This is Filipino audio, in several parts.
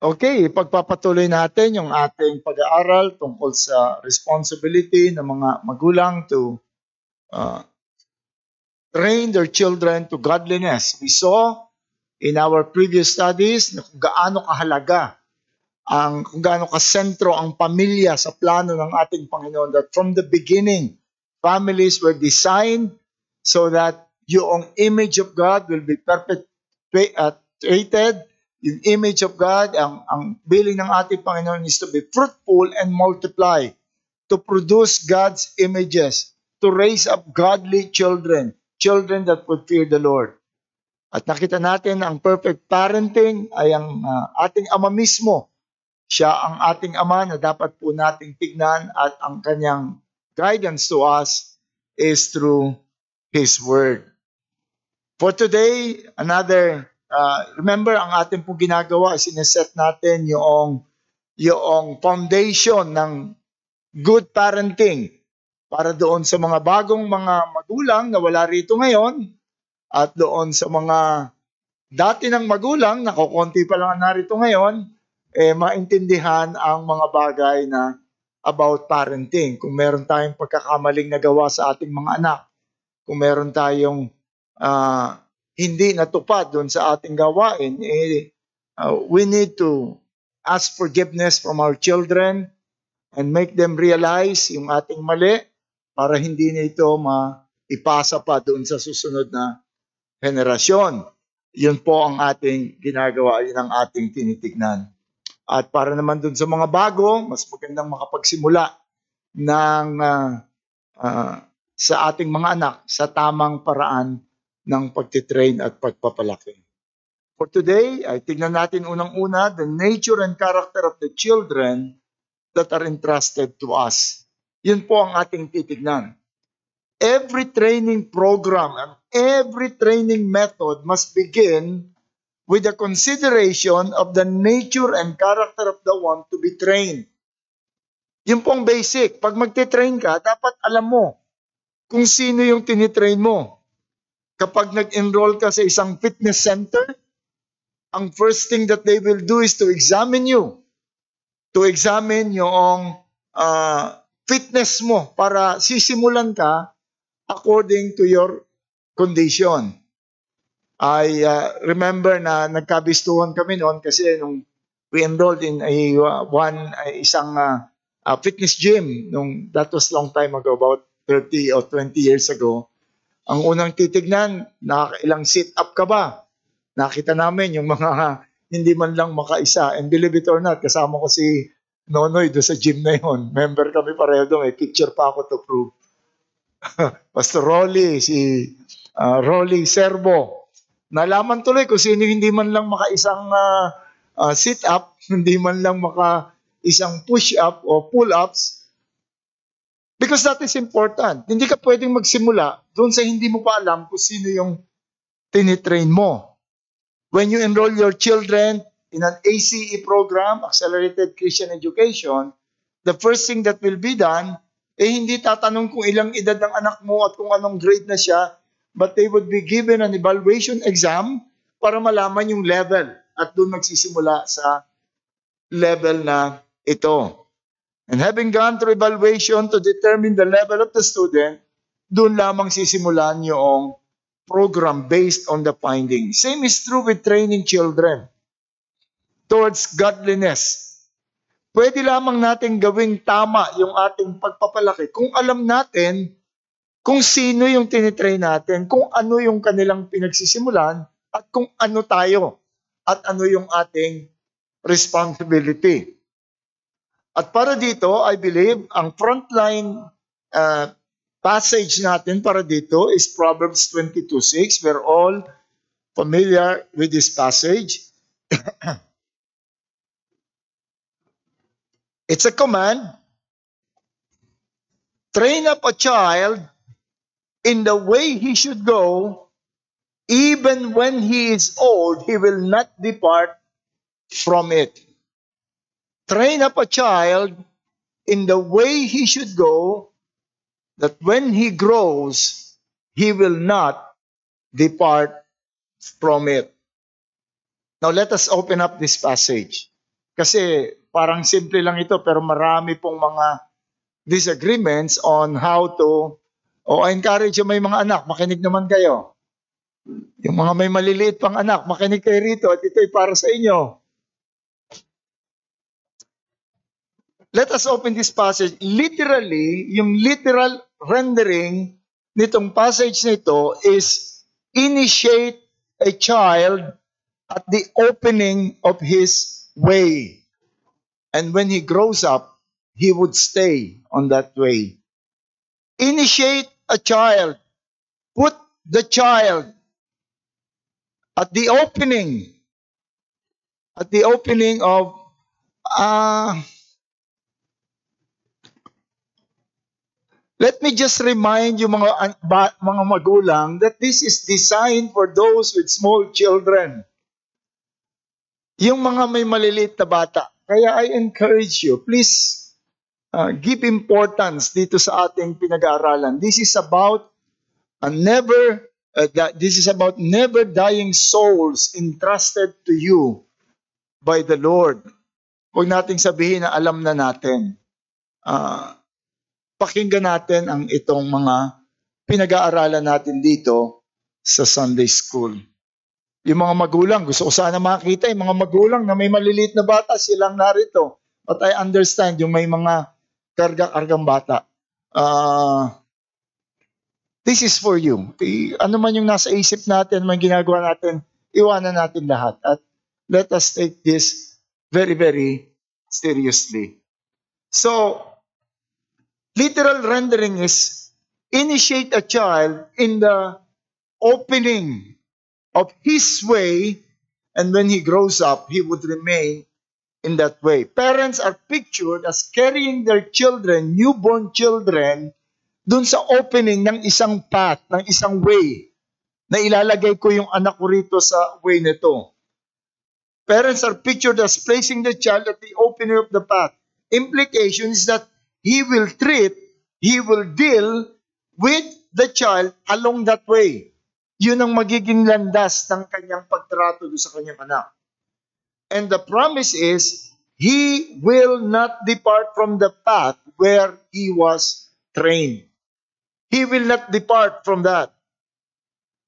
Okay, pagpapatuloy natin yung ating pag-aaral tungkol sa responsibility ng mga magulang to uh, train their children to godliness. We saw in our previous studies na kung gaano kahalaga kung gaano kasentro ang pamilya sa plano ng ating Panginoon, that from the beginning, families were designed so that yung image of God will be perpetuated. Yung image of God, ang billing ng ating Panginoon is to be fruitful and multiply, to produce God's images, to raise up godly children, children that would fear the Lord. At nakita natin ang perfect parenting ay ang ating Ama mismo. Siya ang ating Ama na dapat po nating tignan, at ang kanyang guidance to us is through His Word. For today, remember, ang ating pong ginagawa is sineset natin yung foundation ng good parenting para doon sa mga bagong mga magulang na wala rito ngayon, at doon sa mga dati ng magulang na kukunti pa lang narito ngayon, maintindihan ang mga bagay na about parenting. Kung meron tayong pagkakamaling nagawa sa ating mga anak, kung meron tayong hindi natupad doon sa ating gawain, we need to ask forgiveness from our children and make them realize yung ating mali para hindi na ito maipasa pa doon sa susunod na henerasyon. Yun po ang ating ginagawa, yun ang ating tinitignan. At para naman doon sa mga bago, mas magandang makapagsimula ng sa ating mga anak sa tamang paraan ng pagtitrain at pagpapalaki. For today, ay tignan natin unang-una the nature and character of the children that are entrusted to us. Yun po ang ating titignan. Every training program and every training method must begin with the consideration of the nature and character of the one to be trained. Yun pong basic. Pag magte-train ka, dapat alam mo kung sino yung tinitrain mo. Kapag nag-enroll ka sa isang fitness center, ang first thing that they will do is to examine you. To examine yung fitness mo para sisimulan ka according to your condition. I remember na nagkabistuhan kami noon kasi nung we enrolled in isang fitness gym that was long time ago, about 30 or 20 years ago. Ang unang titignan, nakakailang sit-up ka ba? Nakita namin yung mga hindi man lang makaisa. And believe it or not, kasama ko si Nonoy doon sa gym na yun. Member kami pareho doon. May picture pa ako to prove. Pastor Rolly, si Rolly Servo. Nalaman tuloy kung sino hindi man lang makaisang sit-up, hindi man lang makaisang push-up o pull-ups. Because that is important. Hindi ka pwedeng magsimula doon sa hindi mo pa alam kung sino yung tinitrain mo. When you enroll your children in an ACE program, Accelerated Christian Education, the first thing that will be done, hindi tatanong kung ilang edad ng anak mo at kung anong grade na siya, but they would be given an evaluation exam para malaman yung level at doon magsisimula sa level na ito. And having gone through evaluation to determine the level of the student, doon lamang sisimulan yung program based on the findings. Same is true with training children towards godliness. Pwede lamang natin gawing tama yung ating pagpapalaki kung alam natin kung sino yung tinitrain natin, kung ano yung kanilang pinagsisimulan, at kung ano tayo, at ano yung ating responsibility. At para dito, I believe, ang frontline passage natin para dito is Proverbs 22:6. We're all familiar with this passage. It's a command. Train up a child in the way he should go, even when he is old, he will not depart from it. Train up a child in the way he should go, that when he grows, he will not depart from it. Now let us open up this passage. Kasi parang simple lang ito pero marami pong mga disagreements on how to encourage yung may mga anak, makinig naman kayo. Yung mga may maliliit pang anak, makinig kayo rito at ito'y para sa inyo. Let us open this passage. Literally, yung literal rendering nitong passage nito is initiate a child at the opening of his way. And when he grows up, he would stay on that way. Initiate a child. Put the child at the opening of let me just remind you mga magulang that this is designed for those with small children. Yung mga may maliliit na bata. Kaya I encourage you, please give importance dito sa ating pinag-aaralan. This is about never dying souls entrusted to you by the Lord. Huwag nating sabihin na alam na natin. Pakinggan natin ang itong mga pinag-aaralan natin dito sa Sunday School. Yung mga magulang, gusto ko sana makita yung mga magulang na may maliliit na bata, silang narito. But I understand yung may mga kargang bata. This is for you. Ano man yung nasa isip natin, man ginagawa natin, iwanan natin lahat. At let us take this very, very seriously. So, literal rendering is initiate a child in the opening of his way, and when he grows up, he would remain in that way. Parents are pictured as carrying their children, newborn children, dun sa opening ng isang path, ng isang way, na ilalagay ko yung anak ko rito sa way nito. Parents are pictured as placing the child at the opening of the path. Implication is that he will deal with the child along that way. Yun ang magiging landas ng kanyang pagtrato sa kanyang anak. And the promise is, he will not depart from the path where he was trained. He will not depart from that.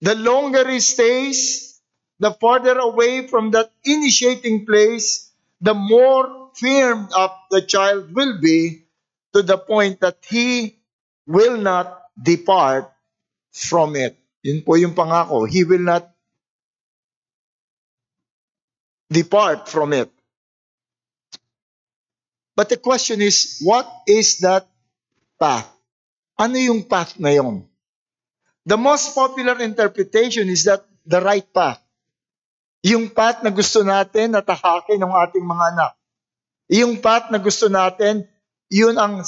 The longer he stays, the farther away from that initiating place, the more firmed up the child will be, to the point that he will not depart from it. Yun po yung pangako. He will not depart from it. But the question is, what is that path? Ano yung path na yun? The most popular interpretation is that the right path. Yung path na gusto natin na tahakin ng ating mga anak. Yung path na gusto natin, yun ang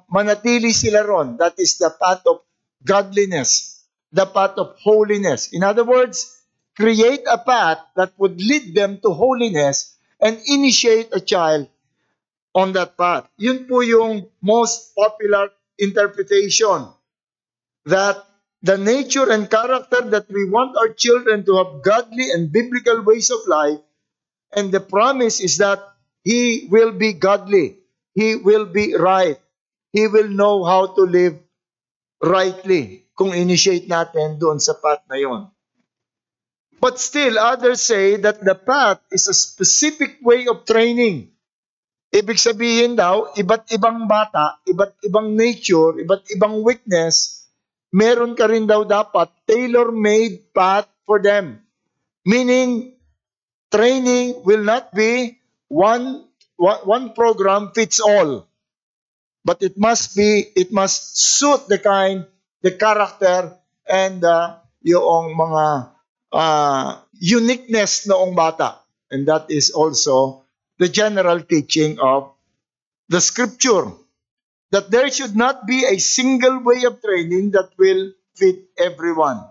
manatili sila ron. That is the path of godliness, the path of holiness. In other words, create a path that would lead them to holiness and initiate a child on that path. Yun po yung most popular interpretation, that the nature and character that we want our children to have godly and biblical ways of life, and the promise is that he will be godly. He will be right. He will know how to live rightly kung initiate natin doon sa path na yon. But still, others say that the path is a specific way of training. Ibig sabihin daw, iba't ibang bata, iba't ibang nature, iba't ibang weakness, meron ka rin daw dapat tailor-made path for them. Meaning, training will not be one program fits all. But it must suit the character and yung mga uniqueness noong bata. And that is also the general teaching of the scripture. That there should not be a single way of training that will fit everyone.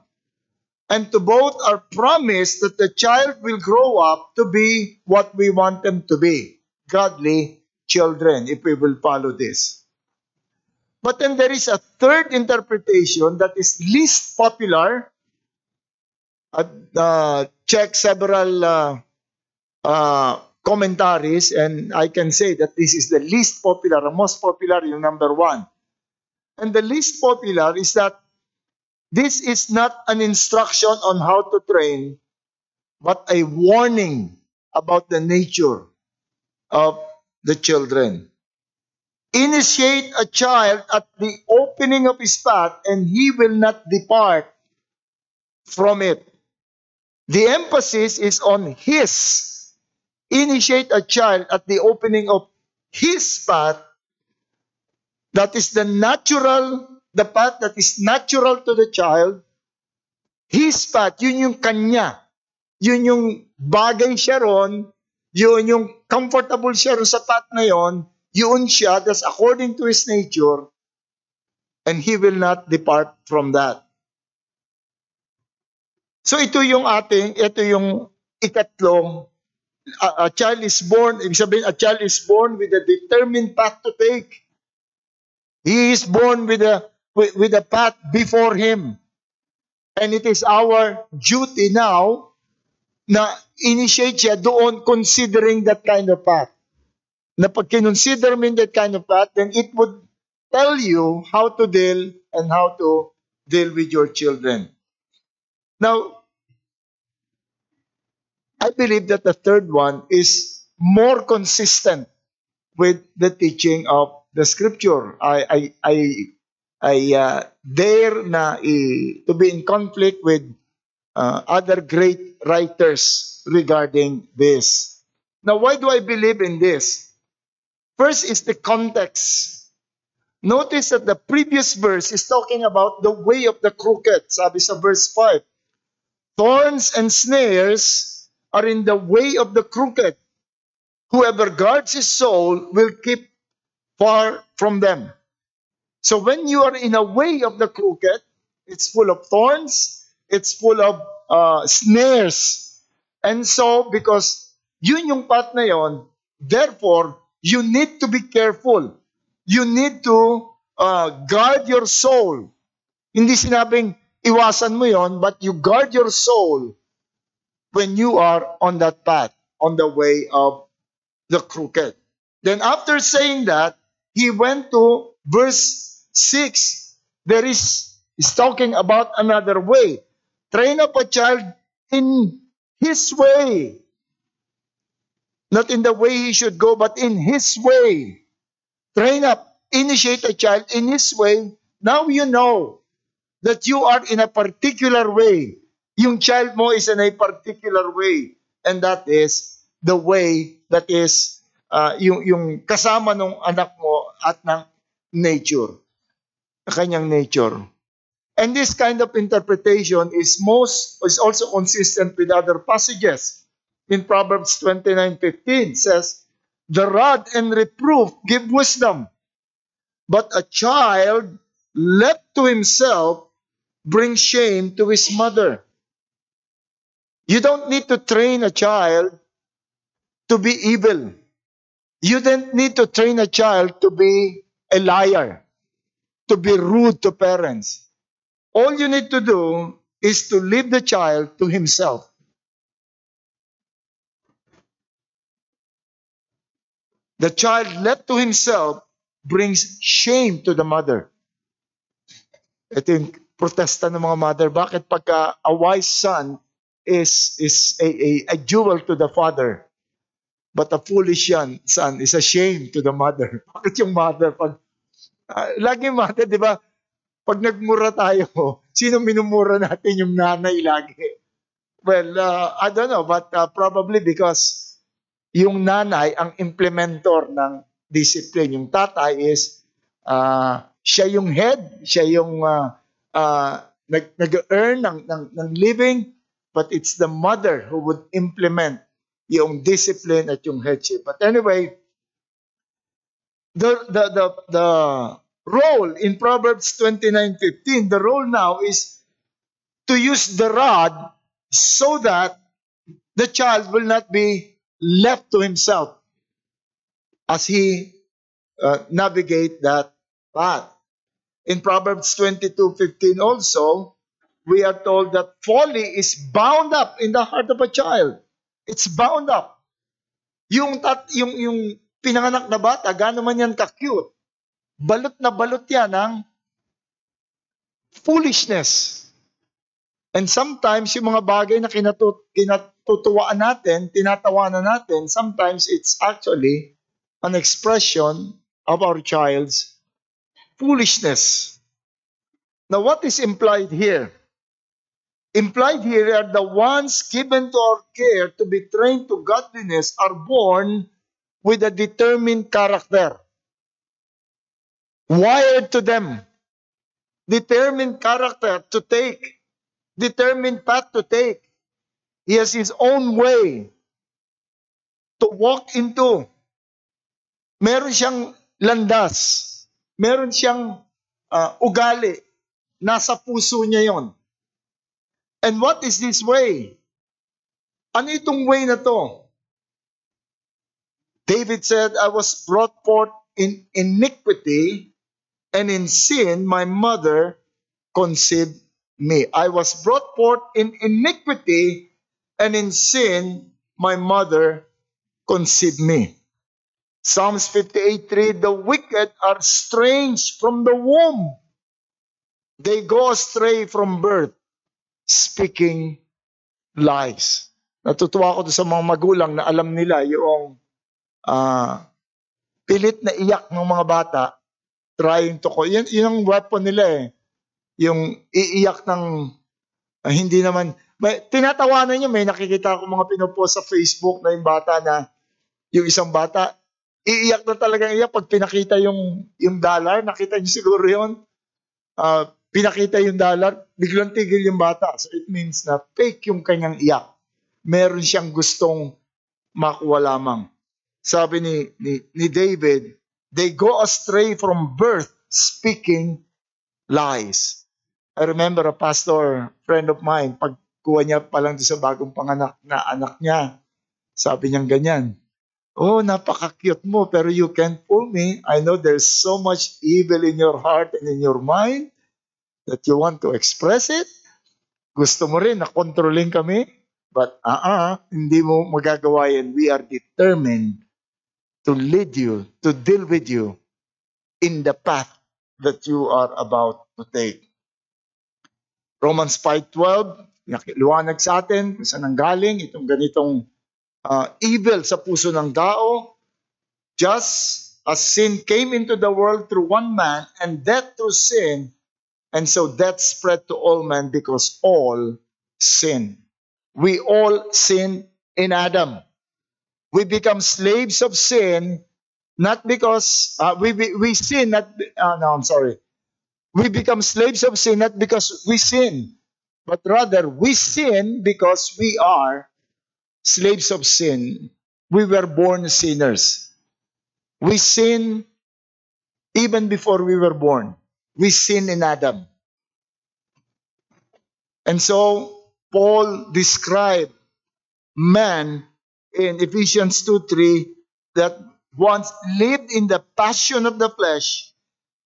And to both are promised that the child will grow up to be what we want them to be. Godly children, if we will follow this. But then there is a third interpretation that is least popular. Check several commentaries, and I can say that this is the least popular, the most popular, yung number 1. And the least popular is that this is not an instruction on how to train, but a warning about the nature of the children. Initiate a child at the opening of his path, and he will not depart from it. The emphasis is on his. Initiate a child at the opening of his path. That is the path that is natural to the child. His path, yun yung kanya. Yun yung bagay siya ron. Yun yung comfortable siya ron sa path na yon. Yun siya, that's according to his nature. And he will not depart from that. So ito yung ikatlong, a child is born, ibig sabihin, a child is born with a determined path to take. He is born with a path before him. And it is our duty now na initiate siya doon considering that kind of path. Na pag kinonsider mo that kind of path, then it would tell you how to deal and how to deal with your children. Now, I believe that the third one is more consistent with the teaching of the scripture. I dare na to be in conflict with other great writers regarding this. Now, why do I believe in this? First is the context. Notice that the previous verse is talking about the way of the crooked. Sabi sa verse 5, thorns and snares are in the way of the crooked. Whoever guards his soul will keep far from them. So when you are in a way of the crooked, it's full of thorns, it's full of snares. And so, because yun yung path na yon, therefore, you need to be careful. You need to guard your soul. Hindi sinabing iwasan mo yon, but you guard your soul when you are on that path, on the way of the crooked. Then after saying that, he went to verse 6. He's talking about another way. Train up a child in his way. Not in the way he should go, but in his way. Train up, initiate a child in his way. Now you know that you are in a particular way. Yung child mo is in a particular way. And that is the way that is yung kasama ng anak mo at ng nature. Kanyang nature. And this kind of interpretation is also consistent with other passages. In Proverbs 29:15 says, the rod and reproof give wisdom, but a child left to himself brings shame to his mother. You don't need to train a child to be evil. You don't need to train a child to be a liar, to be rude to parents. All you need to do is to leave the child to himself. The child left to himself brings shame to the mother. Ito yung protesta ng mga mother. Bakit pagka a wise son is a jewel to the father, but a foolish son is a shame to the mother? Bakit yung mother? Lagi mother, di ba? Pag nagmura tayo, sino minumura natin? Yung nanay lagi. Well, I don't know, but probably because yung nanay ang implementor ng discipline. Yung tatay is, siya yung head, siya yung nag-earn ng living, but it's the mother who would implement yung discipline at yung headship. But anyway, the role in Proverbs 29:15, the role now is to use the rod so that the child will not be left to himself as he navigate that path. In Proverbs 22:15 also, we are told that folly is bound up in the heart of a child. It's bound up. Yung pinanganak na bata, gaano man yan ka-cute, balot na balot yan ng foolishness. And sometimes, yung mga bagay na kinatutuwaan natin, tinatawanan natin, sometimes it's actually an expression of our child's foolishness. Now, what is implied here? Implied here are the ones given to our care to be trained to godliness are born with a determined character. Wired to them. Determined character to take. Determined path to take. He has his own way to walk into. Meron siyang landas. Meron siyang ugali. Nasa puso niya yon. And what is this way? Ano itong way na to? David said, I was brought forth in iniquity, and in sin my mother conceived me. I was brought forth in iniquity, and in sin my mother conceived me. Psalms 58:3, the wicked are strange from the womb. They go astray from birth, speaking lies. Natutuwa ako sa mga magulang na alam nila yung pilit na iyak ng mga bata, trying to call. Yun ang weapon nila eh. Yung iiyak ng hindi naman. Tinatawanan nyo, may nakikita ko mga pinopost sa Facebook na yung bata na, yung isang bata, iiyak na talagang iyak pag pinakita yung dollar. Nakita nyo siguro yun. Pinakita yung dollar, biglang tigil yung bata. So it means na fake yung kanyang iyak. Meron siyang gustong makuha lamang. Sabi ni David, they go astray from birth, speaking lies. I remember a pastor, friend of mine, pagkuha niya pa lang sa bagong panganak na anak niya, sabi niya ganyan, oh, napaka-cute mo, pero you can't fool me. I know there's so much evil in your heart and in your mind that you want to express it. Gusto mo rin na kontrolin kami, but hindi mo magagawa yan. We are determined to lead you, to deal with you in the path that you are about to take. Romans 5:12, liwanag sa atin kung saan nanggaling itong ganitong evil sa puso ng tao. Just as sin came into the world through one man, and death through sin, and so death spread to all men because all sin. We all sin in Adam. We become slaves of sin, not because we sin. We become slaves of sin not because we sin, but rather we sin because we are slaves of sin. We were born sinners. We sin even before we were born. We sin in Adam. And so, Paul described man in Ephesians 2:3 that once lived in the passion of the flesh,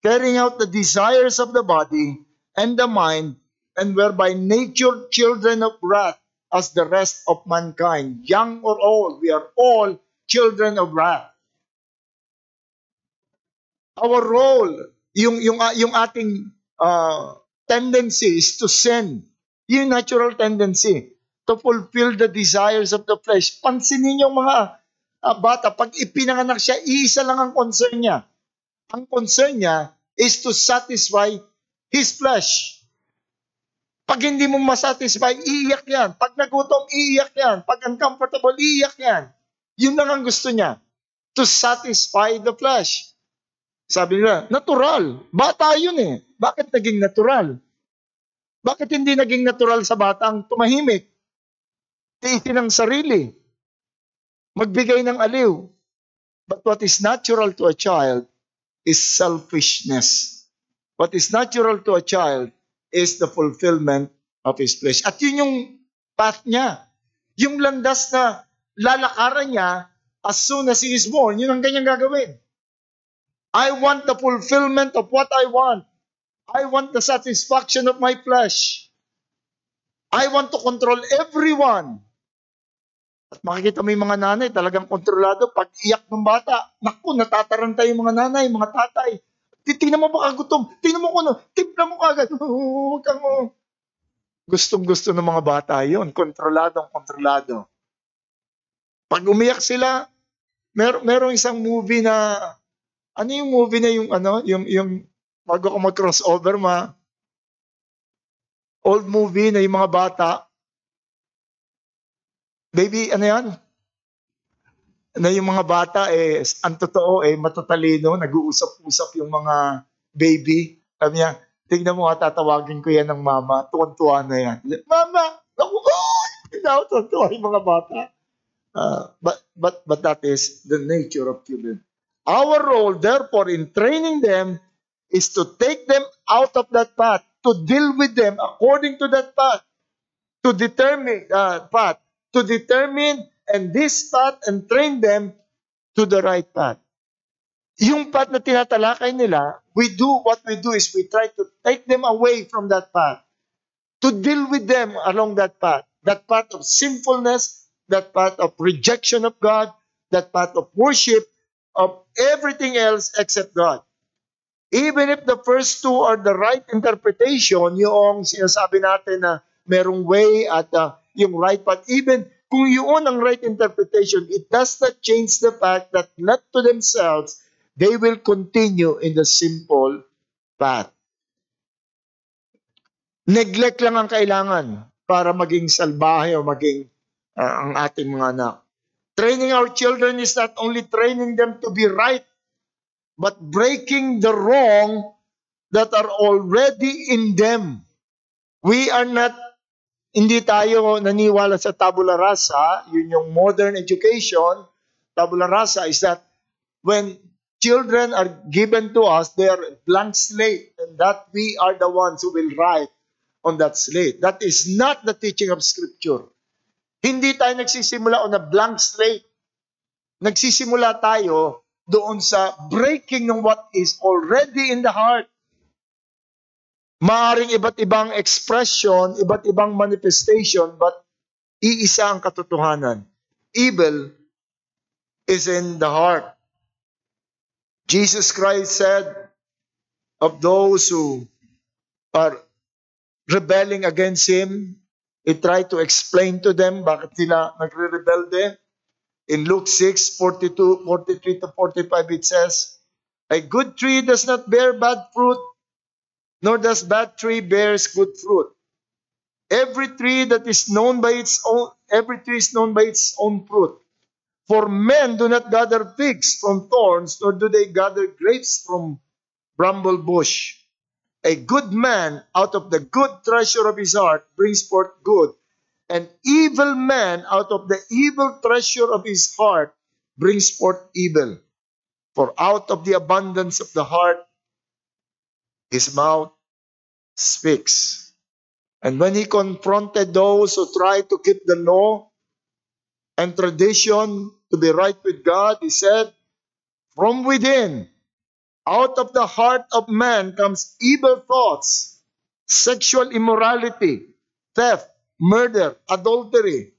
carrying out the desires of the body and the mind, and were by nature children of wrath as the rest of mankind. Young or old, we are all children of wrath. Our role, yung ating tendency is to sin. Yung natural tendency to fulfill the desires of the flesh. Pansinin yung mga bata, pag ipinanganak siya, iisa lang ang concern niya. Ang concern niya is to satisfy his flesh. Pag hindi mo masatisfy, iiyak yan. Pag nagutom, iiyak yan. Pag uncomfortable, iiyak yan. Yun lang ang gusto niya. To satisfy the flesh. Sabi nila, natural. Bata yun eh. Bakit naging natural? Bakit hindi naging natural sa batang tumahimik? Tiisin ang sarili. Magbigay ng aliw. But what is natural to a child is selfishness. What is natural to a child is the fulfillment of his flesh. At yun yung path niya. Yung landas na lalakaran niya as soon as he is born, yun ang kanyang gagawin. I want the fulfillment of what I want. I want the satisfaction of my flesh. I want to control everyone. At makikita mo yung mga nanay, talagang kontrolado. Pag iyak ng bata, naku, natataranta yung mga nanay, mga tatay. Tingnan mo baka gutom. Tingnan mo kung ano. Tingnan mo kagad. Huwag kang gustong-gusto ng mga bata yon, kontrolado. Pag umiyak sila, merong isang movie na, ano yung movie na yung, bago ako mag-crossover, old movie na yung mga bata, baby, ano yan? Na yung mga bata, ang totoo, matatalino, nag-uusap-usap yung mga baby. Sabi niya, tignan mo, tatawagin ko yan ng mama, tuwan-tuwa na yan. Mama, naku, tuwan-tuwa yung mga bata. But that is the nature of children. Our role, therefore, in training them is to take them out of that path, to deal with them according to that path, to determine and this path and train them to the right path. Yung path na tinatalakay nila, what we do is we try to take them away from that path, to deal with them along that path of sinfulness, that path of rejection of God, that path of worship, of everything else except God. Even if the first two are the right interpretation, yung sinasabi natin na merong way at yung right path, even kung yun ang right interpretation, it does not change the fact that left to themselves, they will continue in the simple path. Neglect lang ang kailangan para maging salbahe o maging ang ating mga anak. Training our children is not only training them to be right, but breaking the wrong that are already in them. We are not, hindi tayo naniwala sa tabula rasa, yun yung modern education. Tabula rasa is that when children are given to us, they are blank slate, and that we are the ones who will write on that slate. That is not the teaching of Scripture. Hindi tayo nagsisimula on a blank slate. Nagsisimula tayo doon sa breaking ng what is already in the heart. Maaring iba't ibang expression, iba't ibang manifestation, but iisa ang katotohanan. Evil is in the heart. Jesus Christ said of those who are rebelling against Him, He tried to explain to them bakit sila nagre-rebelde. In Luke 6:42, 43 to 45, it says, a good tree does not bear bad fruit, nor does bad tree bears good fruit. Every tree is known by its own fruit. For men do not gather figs from thorns, nor do they gather grapes from bramble bush. A good man out of the good treasure of his heart brings forth good. An evil man out of the evil treasure of his heart brings forth evil. For out of the abundance of the heart, his mouth speaks. And when he confronted those who tried to keep the law and tradition to be right with God, he said, from within, out of the heart of man comes evil thoughts, sexual immorality, theft, murder, adultery,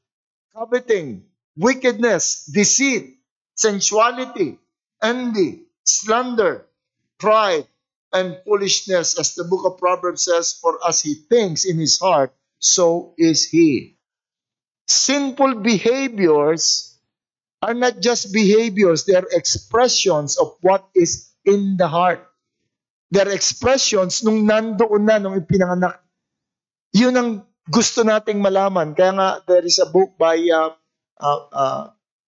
coveting, wickedness, deceit, sensuality, envy, slander, pride, and foolishness, as the book of Proverbs says, for as he thinks in his heart, so is he. Sinful behaviors are not just behaviors, they are expressions of what is in the heart. They are expressions nung nandoon na, nung ipinanganak. Yun ang gusto nating malaman. Kaya nga, there is a book by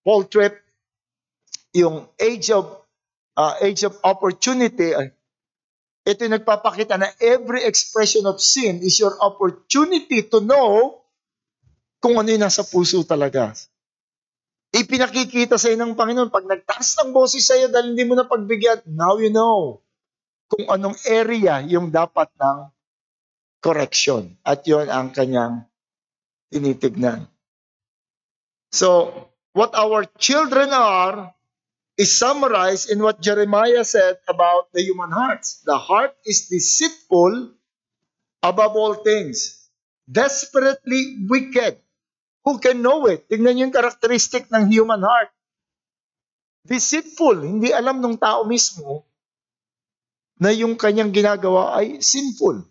Paul Tripp, yung Age of Opportunity. Ito yung nagpapakita na every expression of sin is your opportunity to know kung ano yung nasa puso talaga. Ipinakikita sa ng Panginoon, pag nagtaas ng boses sa iyo dahil hindi mo na pagbigyan, now you know kung anong area yung dapat ng correction. At yun ang kanyang tinitignan. So, what our children are is summarized in what Jeremiah said about the human hearts. The heart is deceitful above all things, desperately wicked. Who can know it? Tingnan niyo yung characteristic ng human heart. Deceitful. Hindi alam ng tao mismo na yung kanyang ginagawa ay sinful.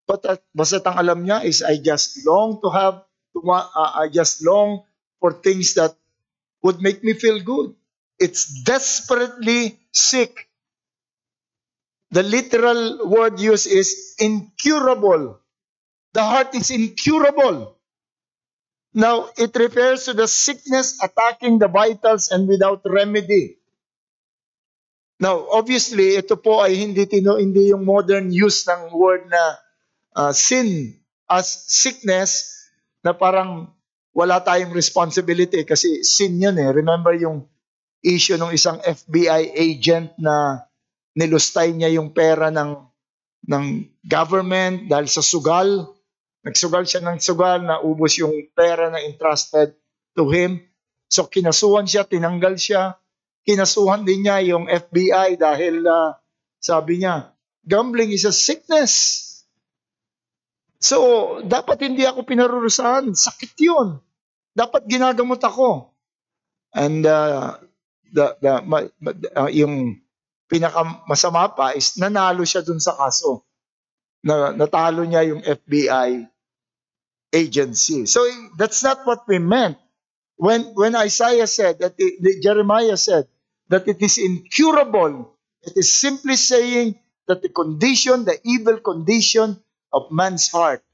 But basta ang alam niya is I just long for things that would make me feel good. It's desperately sick. The literal word used is incurable. The heart is incurable. Now, it refers to the sickness attacking the vitals and without remedy. Now, obviously, ito po ay hindi yung modern use ng word na sin as sickness, na parang wala tayong responsibility kasi sin yun eh. Remember yung issue ng isang FBI agent na nilustay niya yung pera ng government dahil sa sugal. Nagsugal siya ng sugal, naubos yung pera na entrusted to him. So kinasuhan siya, tinanggal siya. Kinasuhan din niya yung FBI dahil sabi niya, gambling is a sickness. So dapat hindi ako pinarurusahan. Sakit yun. Dapat ginagamot ako. And yung pinakamasama pa is nanalo siya dun sa kaso. Natalo niya yung FBI agency. So that's not what we meant when Isaiah said that Jeremiah said that it is incurable. It is simply saying that the evil condition of man's heart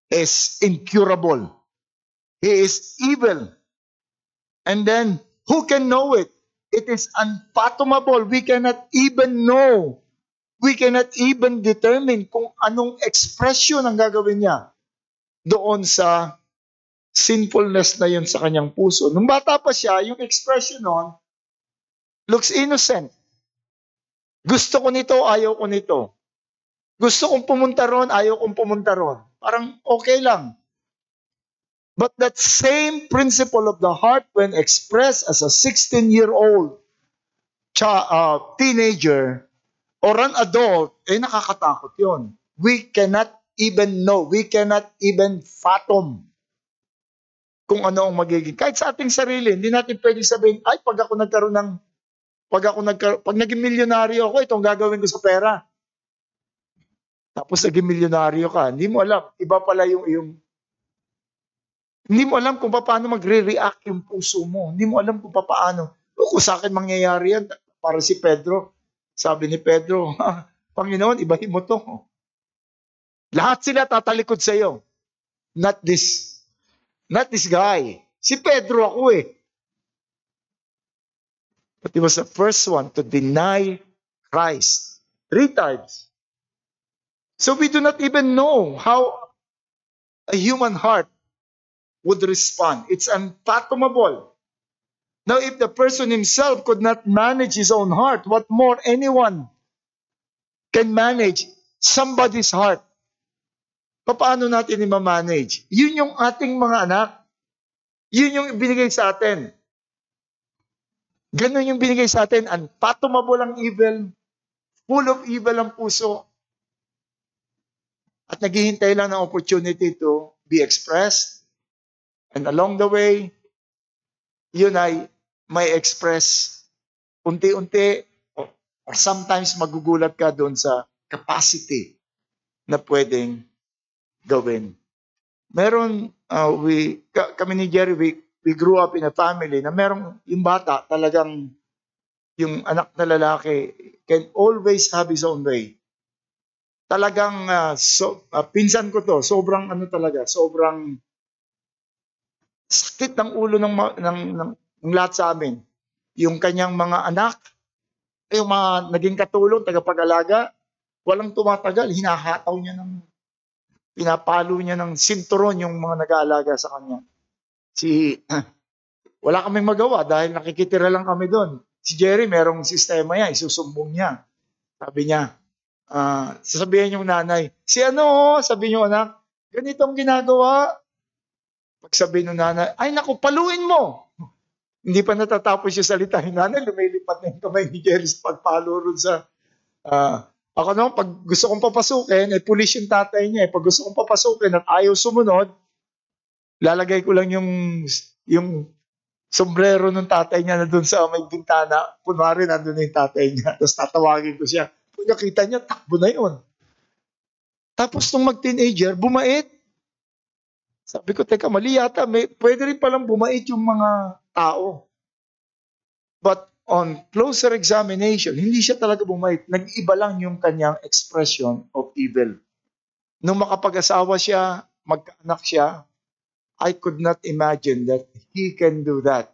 is incurable. He is evil. And then who can know it? It is unfathomable. We cannot even know. We cannot even determine kung anong expression ang gagawin niya doon sa sinfulness na yun sa kanyang puso. Nung bata pa siya, yung expression nun looks innocent. Gusto ko nito, ayaw ko nito. Gusto kong pumunta ron, ayaw kong pumunta ron. Parang okay lang. But that same principle of the heart when expressed as a 16-year-old teenager or an adult, nakakatakot yun. We cannot even know. We cannot even fathom kung ano ang magiging. Kahit sa ating sarili, hindi natin pwedeng sabihin, ay, pag naging milyonaryo ako, itong gagawin ko sa pera. Tapos naging milyonaryo ka, hindi mo alam. Iba pala hindi mo alam kung paano magre-react yung puso mo. Hindi mo alam kung paano. Kung sa akin mangyayari yan, para si Pedro, sabi ni Pedro, Panginoon, ibahin mo to. Lahat sila tatalikod sa iyo. Not this guy. Si Pedro ako eh. But he was the first one to deny Christ 3 times. So we do not even know how a human heart would respond. It's unfathomable. Now, if the person himself could not manage his own heart, what more anyone can manage somebody's heart? Paano natin i-manage? Yun yung ating mga anak. Yun yung binigay sa atin. Ganun yung binigay sa atin. Unfathomable ang evil. Full of evil ang puso. At naghihintay lang ng opportunity to be expressed. And along the way, yun ay may express unti-unti or sometimes magugulat ka doon sa capacity na pwedeng gawin. Meron, kami ni Jerry, we grew up in a family na merong yung bata talagang yung anak na lalaki can always have his own way. Talagang pinsan ko to, sobrang sobrang sakit ng ulo ng lahat sa amin. Yung kanyang mga anak, yung mga naging katulong, tagapag-alaga, walang tumatagal, pinapalo niya ng sinturon yung mga nag-aalaga sa kanya. Wala kaming magawa dahil nakikitira lang kami doon. Si Jerry, merong sistema yan, isusumbong niya. Sabi niya, sasabihin yung nanay, sabi niyo anak, ganitong ginagawa. Pag sabihin ng nanay, ay naku, paluin mo. Hindi pa natatapos yung salita. Yung nanay, lumilipat na yung kamay ni Jerry sa pagpalo ron sa ako naman, pag gusto kong papasukin, pulis yung tatay niya. Pag gusto kong papasukin at ayaw sumunod, Lalagay ko lang yung sombrero ng tatay niya na doon sa may bintana. Kunwari, nandun na yung tatay niya. Tapos tatawagin ko siya. Kung nakita niya, takbo na yun. Tapos nung mag-teenager, bumait. Sabi ko, teka, mali yata. Pwede rin palang bumait yung mga tao. But on closer examination, hindi siya talaga bumait. Nag-iba lang yung kanyang expression of evil. Nung makapag-asawa siya, magkaanak siya, I could not imagine that he can do that.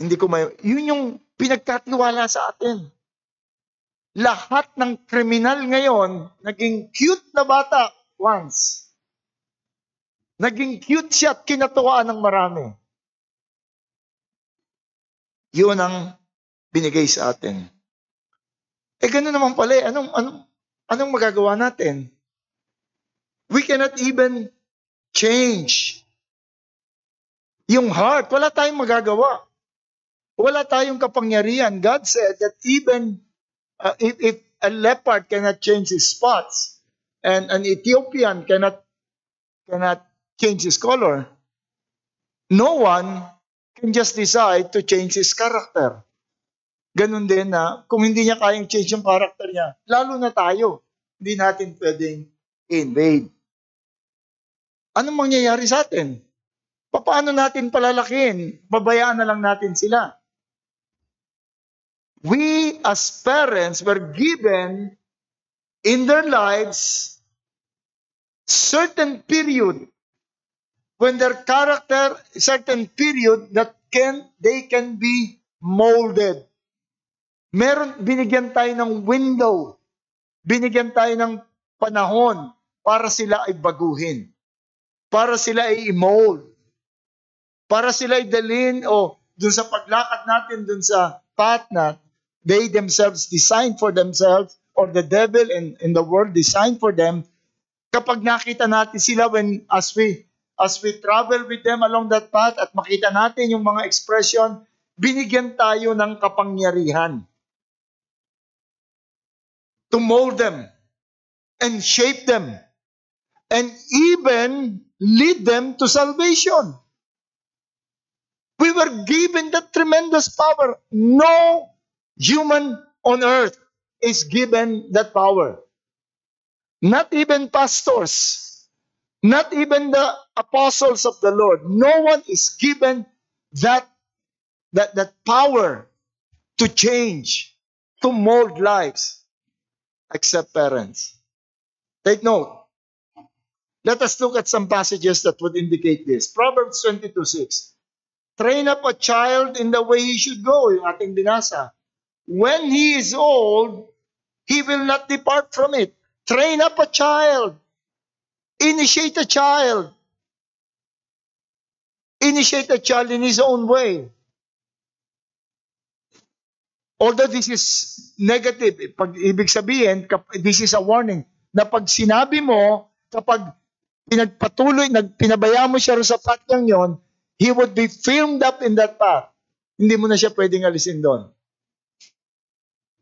Hindi ko yun yung pinagkatiwala sa atin. Lahat ng kriminal ngayon, naging cute na bata once. Naging cute siya at kinatuwaan ng marami. Yun ang binigay sa atin. Gano'n naman pala. Anong magagawa natin? We cannot even change yung heart. Wala tayong magagawa. Wala tayong kapangyarihan. God said that even if a leopard cannot change his spots and an Ethiopian cannot change his color, no one can just decide to change his character. Ganun din na kung hindi niya kayang change yung character niya, lalo na tayo, hindi natin pwedeng invade. Anong mangyayari sa atin? Paano natin palalakin? Babayaan na lang natin sila. We as parents were given in their lives certain period when their character, certain period that they can be molded. Binigyan tayo ng window. Binigyan tayo ng panahon para sila ay baguhin. Para sila ay i-mold. Para sila ay dalhin dun sa paglakad natin, dun sa path na they themselves designed for themselves or the devil and the world designed for them. Kapag nakita natin sila as we travel with them along that path at makita natin yung mga expression, binigyan tayo ng kapangyarihan to mold them and shape them and even lead them to salvation. We were given that tremendous power. No human on earth is given that power. Not even pastors. Not even the apostles of the Lord. No one is given that power to change, to mold lives, except parents. Take note. Let us look at some passages that would indicate this. Proverbs 22:6. Train up a child in the way he should go. Yung ating binasa. When he is old, he will not depart from it. Train up a child. Initiate a child. Initiate a child in his own way. Although this is negative, ibig sabihin, this is a warning, na pag sinabi mo, kapag pinabayaan mo siya sa path niyang yon, he would be filmed up in that path. Hindi mo na siya pwedeng alisin doon.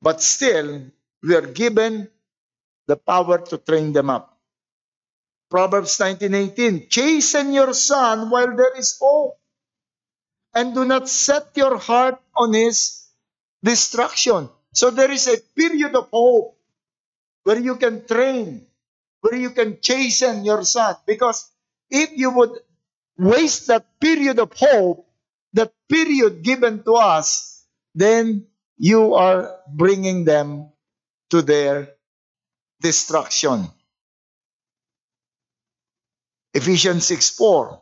But still, we are given the power to train them up. Proverbs 19:18, chasten your son while there is hope, and do not set your heart on his destruction. So there is a period of hope where you can train, where you can chasten your son. Because if you would waste that period of hope, that period given to us, then you are bringing them to their destruction. Ephesians 6:4.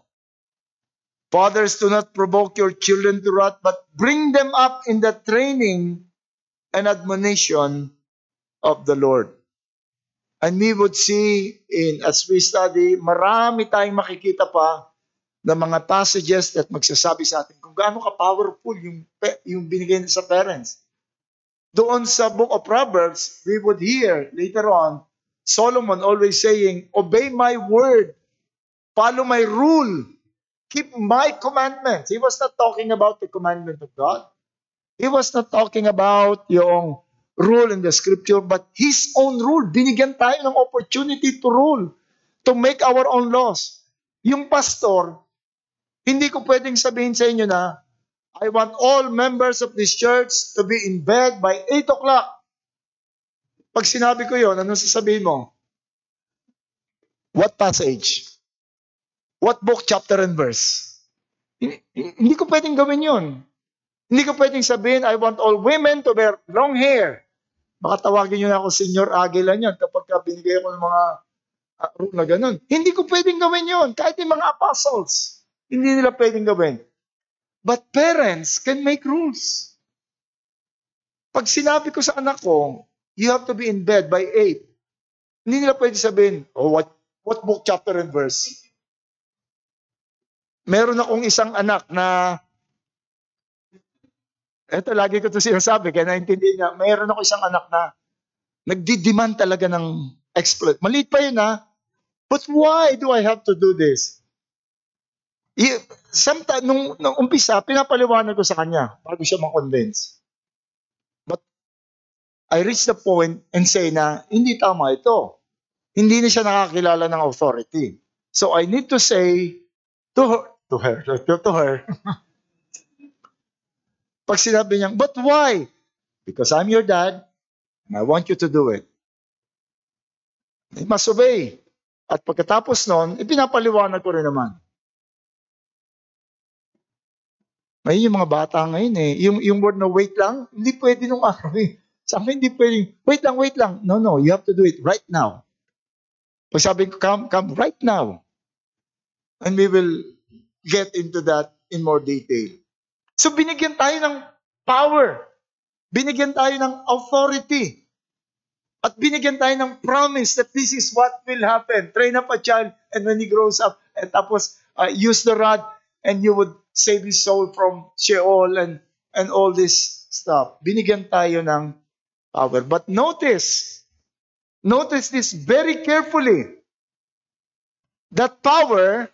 Fathers, do not provoke your children to wrath, but bring them up in the training and admonition of the Lord. And we would see, as we study, marami tayong makikita pa na mga passages that magsasabi sa atin kung gaano ka-powerful yung binigay sa parents. Doon sa book of Proverbs, we would hear later on, Solomon always saying, obey my word, follow my rule, keep my commandments. He was not talking about the commandment of God. He was not talking about yung rule in the scripture, but his own rule. Binigyan tayo ng opportunity to rule, to make our own laws. Yung pastor, hindi ko pwedeng sabihin sa inyo na, I want all members of this church to be in bed by 8 o'clock. Pag sinabi ko yon, ano sasabihin mo? What passage? What book, chapter, and verse? Hindi ko pwedeng gawin yon. Hindi ko pwedeng sabihin, I want all women to wear long hair. Baka tawagin nyo na ako Senyor Agila niyan kapag binigay ako ng mga rule na ganun. Hindi ko pwedeng gawin yon. Kahit yung mga apostles, hindi nila pwedeng gawin. But parents can make rules. Pag sinabi ko sa anak ko, you have to be in bed by 8. Hindi nila pwedeng sabihin, oh, what book, chapter, and verse? Meron akong isang anak na, eto lagi ko ito sinasabi, kaya naintindihan niya, meron ako isang anak na nagdi-demand talaga ng exploit. Maliit pa yun ha, but why do I have to do this? Sometimes, nung umpisa, pinapaliwanag ko sa kanya bago siya ma-convince. But I reach the point and say na, hindi tama ito. Hindi na siya nakakilala ng authority. So I need to say to her, pag sinabi niya, but why? Because I'm your dad, and I want you to do it. You must obey. At pagkatapos nun, ipinapaliwanag ko rin naman. Ngayon yung mga bata ngayon yung word na wait lang, hindi pwede nung araw eh. Sa akin hindi pwede, wait lang. No, you have to do it right now. Pag sabi ko, come right now. And we will get into that in more detail. So binigyan tayo ng power. Binigyan tayo ng authority. At binigyan tayo ng promise that this is what will happen. Train up a child and when he grows up, and tapos use the rod and you would save his soul from Sheol and all this stuff. Binigyan tayo ng power. But notice this very carefully. That power,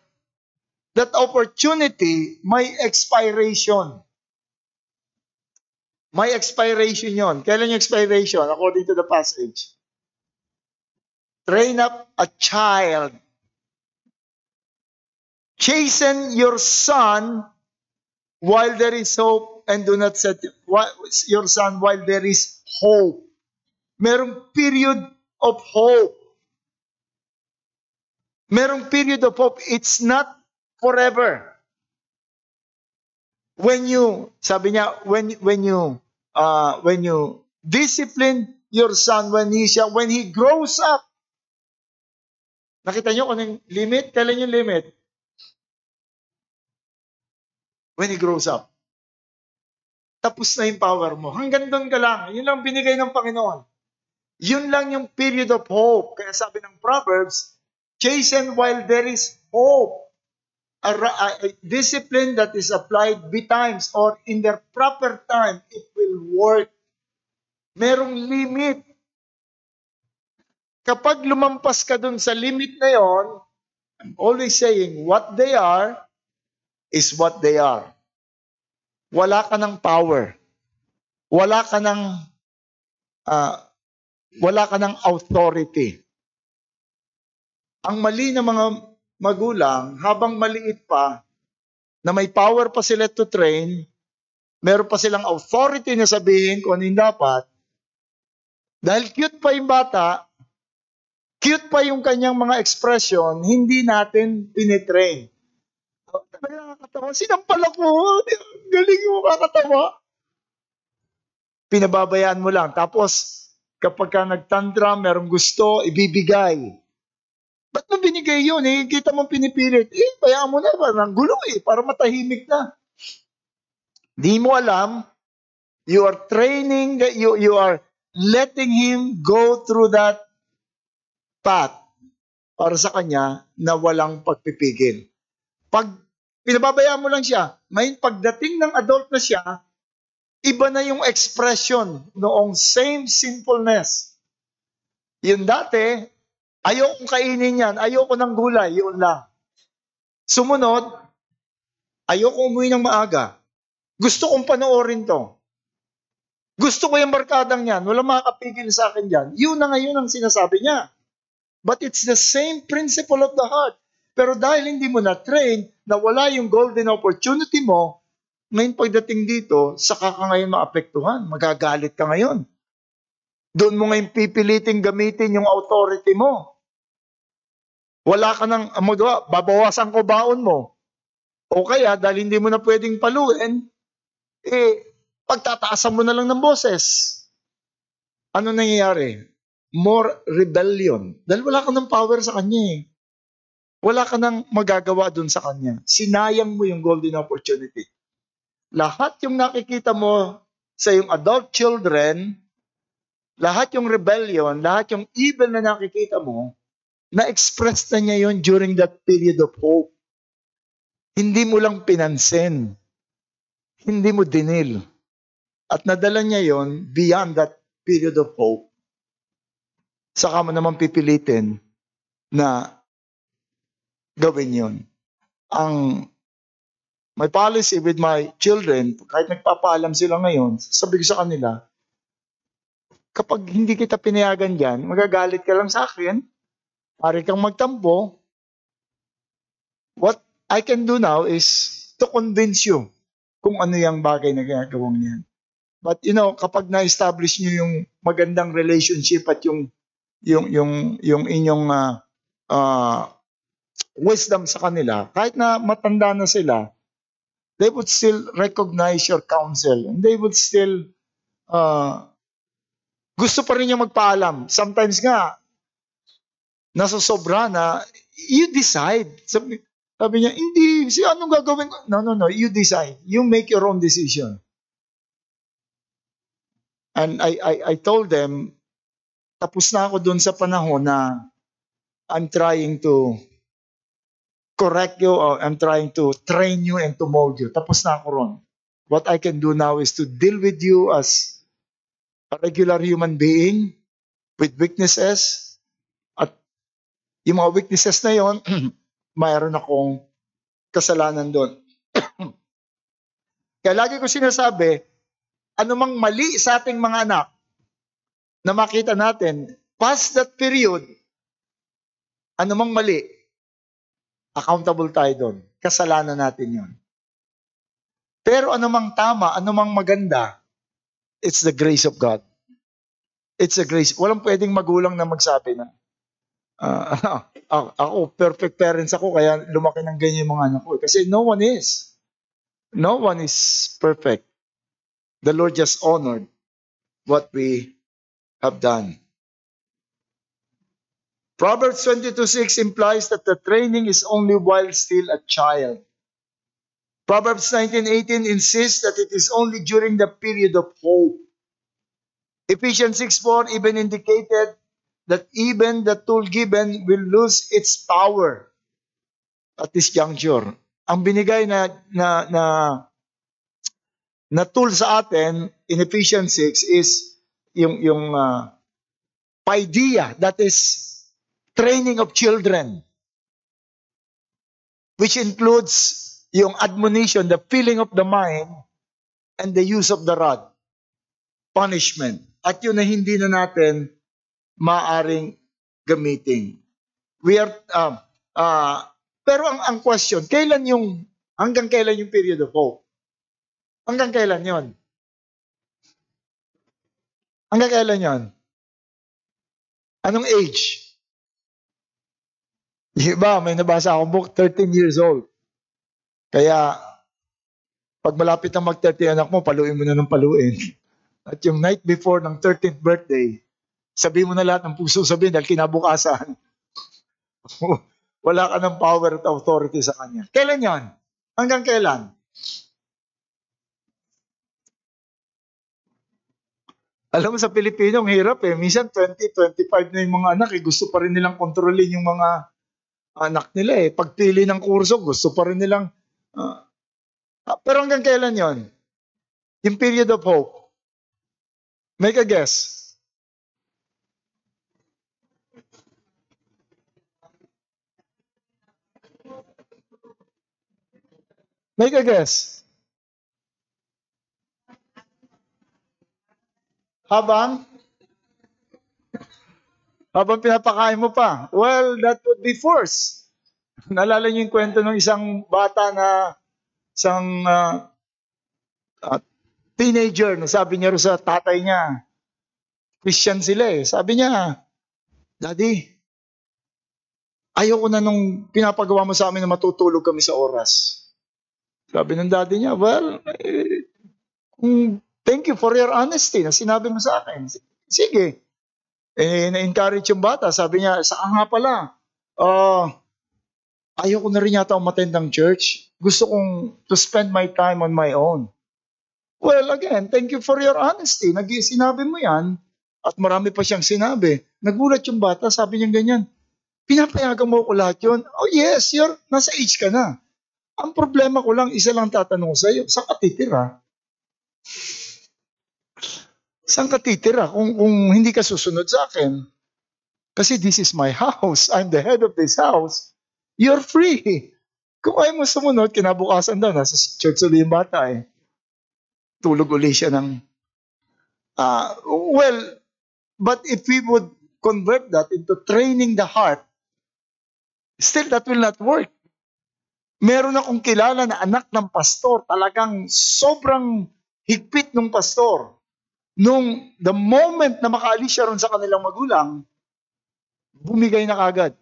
that opportunity, may expiration. May expiration yon. Kailan yung expiration? According to the passage. Train up a child. Chasten your son while there is hope, and do not set your son while there is hope. Merong period of hope. Merong period of hope. It's not forever. When you, sabi niya, when you discipline your son when he grows up. Nakita niyo kung yung limit? Kailan yung limit? When he grows up. Tapos na yung power mo. Hanggang doon ka lang. Yun lang binigay ng Panginoon. Yun lang yung period of hope. Kaya sabi ng Proverbs, chasten while there is hope. A discipline that is applied betimes or in their proper time, it will work. Merong limit. Kapag lumampas ka dun sa limit na yon, I'm always saying, what they are is what they are. Wala ka ng power. Wala ka ng authority. Ang mali ng mga magulang, habang maliit pa, na may power pa sila to train, meron pa silang authority na sabihin kung ano yung dapat, dahil cute pa yung bata, cute pa yung kanyang mga expression, hindi natin pinitrain. Nakakatawa, sinampal ako, galing mo kakatawa. Pinababayaan mo lang. Tapos, kapag ka nagtantrum, merong gusto, ibibigay. Ba't mo binigay yun? Kita mong pinipilit. Bayaan mo na, parang gulo para matahimik na. Di mo alam, you are training, you are letting him go through that path para sa kanya na walang pagpipigil. Pag pinababayaan mo lang siya, may pagdating ng adult na siya, iba na yung expression noong same sinfulness. Yun dati, ayokong kainin yan, ayoko ng gulay, yun lang. Sumunod, ayoko umuwi ng maaga. Gusto kong panoorin to. Gusto ko yung barkadang yan, walang makakapigil sa akin dyan. Yun na ngayon ang sinasabi niya. But it's the same principle of the heart. Pero dahil hindi mo na-train, nawala yung golden opportunity mo, ngayon pagdating dito, saka ka ngayon maapektuhan. Magagalit ka ngayon. Doon mo ngayon pipiliting gamitin yung authority mo. Wala ka nang magawa, babawasan ko baon mo. O kaya, dahil hindi mo na pwedeng paluin, pagtataasan mo na lang ng boses. Ano nangyayari? More rebellion. Dahil wala ka ng power sa kanya eh. Wala ka nang magagawa dun sa kanya. Sinayang mo yung golden opportunity. Lahat yung nakikita mo sa yung adult children, lahat yung rebellion, lahat yung evil na nakikita mo, na-express na niya yun during that period of hope. Hindi mo lang pinansin. Hindi mo dinil. At nadala niya yon beyond that period of hope. Saka mo naman pipilitin na gawin yon. My policy with my children, kahit nagpapaalam sila ngayon, sabi ko sa kanila, kapag hindi kita pinayagan dyan, magagalit ka lang sa akin, pare kang magtampo. What I can do now is to convince you kung ano yung bagay na ginagawang niyan. But kapag na-establish niyo yung magandang relationship at yung inyong wisdom sa kanila, kahit na matanda na sila, they would still recognize your counsel and they would still gusto pa rin niya magpaalam. Sometimes nga, nasosobra na, you decide. Sabi niya, hindi, anong gagawin ko? No, you decide. You make your own decision. And I told them, tapos na ako dun sa panahon na I'm trying to correct you or I'm trying to train you and to mold you. Tapos na ako ron. What I can do now is to deal with you as a regular human being with weaknesses. At yung mga weaknesses na yon, mayroon akong kasalanan doon. Kaya lagi ko sinasabi, anumang mali sa ating mga anak na makita natin, past that period, anumang mali, accountable tayo doon. Kasalanan natin yon. Pero anumang tama, anumang maganda, it's the grace of God. It's a grace. Walang pwedeng magulang na magsabi na, ako, perfect parents ako, kaya lumaki ng ganyan yung mga anak ko. Kasi no one is. No one is perfect. The Lord just honored what we have done. Proverbs 22:6 implies that the training is only while still a child. Proverbs 19:18 insists that it is only during the period of hope. Ephesians 6:4 even indicated that even the tool given will lose its power at this juncture. Ang binigay na tool sa atin in Ephesians 6 is yung paideia, that is training of children, which includes yung admonition, the filling of the mind, and the use of the rod, punishment. At yun na hindi na natin maaring gamitin. Pero ang question, hanggang kailan yung period of hope? Hanggang kailan yon? Hanggang kailan yon? Anong age? Iba, may nabasa akong book, 13 years old. Kaya, pag malapit na mag-30 anak mo, paluin mo na ng paluin. At yung night before ng 13th birthday, sabihin mo na lahat ng puso sabihin dahil kinabukasan, wala ka ng power at authority sa kanya. Kailan yon? Hanggang kailan? Alam mo sa Pilipino, ang hirap eh. Minsan 20, 25 na yung mga anak eh. Gusto pa rin nilang kontrolin yung mga anak nila eh. Pagpili ng kurso, gusto pa rin nilang... pero hanggang kailan yon? Yung period of hope. Make a guess. Make a guess. Habang pinapakain mo pa. Well, that would be force. Naalala niyo yung kwento ng isang bata na isang ah, teenager na sabi niya rin sa tatay niya, Christian sila eh. Sabi niya, Daddy, ayoko na nung pinapagawa mo sa amin na matutulog kami sa oras. Sabi ng daddy niya, well, thank you for your honesty na sinabi mo sa akin. Sige. Na-encourage yung bata. Sabi niya, saan nga pala? Ayoko na rin yata umattend ng church. Gusto kong to spend my time on my own. Well, again, thank you for your honesty. Sinabi mo yan, at marami pa siyang sinabi. Nagulat yung bata, sabi niya ganyan, pinapayagan mo ko lahat yun? Oh yes, nasa age ka na. Ang problema ko lang, isa lang tatanong sa iyo, saan ka titira? Saan ka titira kung hindi ka susunod sa akin? Kasi this is my house. I'm the head of this house. You're free. Kung ayaw mo sumunod, kinabukasan daw, nasa church ulit yung bata eh. Tulog ulit siya ng... well, but if we would convert that into training the heart, still that will not work. Meron akong kilala na anak ng pastor, talagang sobrang higpit ng pastor. Nung the moment na makaalis siya ron sa kanilang magulang, bumigay na kagad.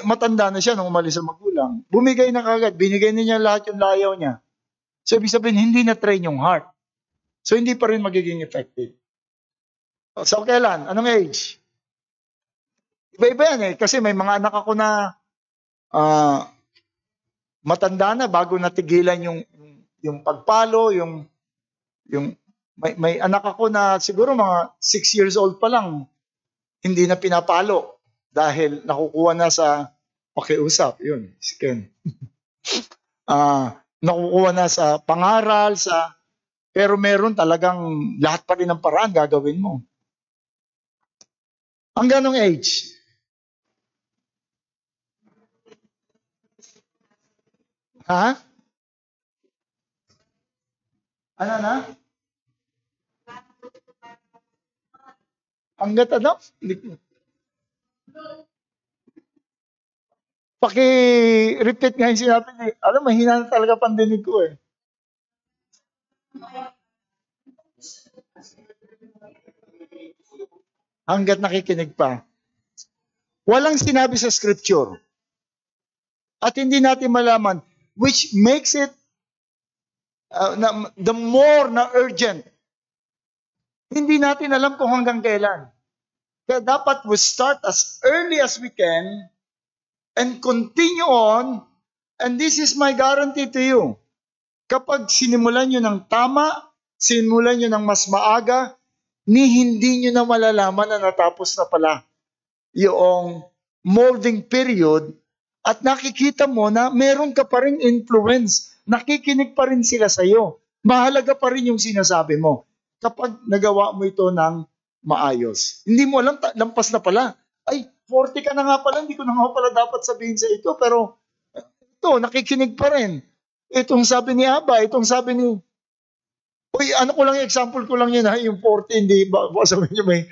Matanda na siya nung umalis sa magulang. Bumigay na kagad, binigay na niya lahat yung layaw niya. So, ibig sabihin, hindi na-train yung heart. So, hindi pa rin magiging effective. So, kailan? Anong age? Iba-iba yan eh. Kasi may mga anak ako na matanda na bago natigilan yung pagpalo, may anak ako na siguro mga 6 years old pa lang, hindi na pinapalo dahil nakukuha na sa pakiusap. Yun, si Ken. Nakukuha na sa pangaral, pero meron talagang lahat pa rin ng paraan gagawin mo. Hanggang anong age? Ha? Ano na? Hanggat ano? Paki-repeat nga yung sinabi niya. Alam, mahina na talaga pandinig ko eh. Hanggat nakikinig pa. Walang sinabi sa scripture. At hindi natin malaman, which makes it the more na urgent. Hindi natin alam kung hanggang kailan. Kaya dapat we start as early as we can and continue on. And this is my guarantee to you. Kapag sinimulan nyo ng tama, sinimulan nyo ng mas maaga, hindi nyo na malalaman na natapos na pala yung molding period at nakikita mo na meron ka pa rin influence. Nakikinig pa rin sila sa'yo. Mahalaga pa rin yung sinasabi mo kapag nagawa mo ito ng maayos. Hindi mo alam, lampas na pala. Ay, 40 ka na nga pala, hindi ko na nga pala dapat sabihin sa ito, pero ito, nakikinig pa rin. Itong sabi ni Aba, itong sabi ni... Uy, ano ko lang, example ko lang yun ha, yung 40, hindi ba sabihin niyo may...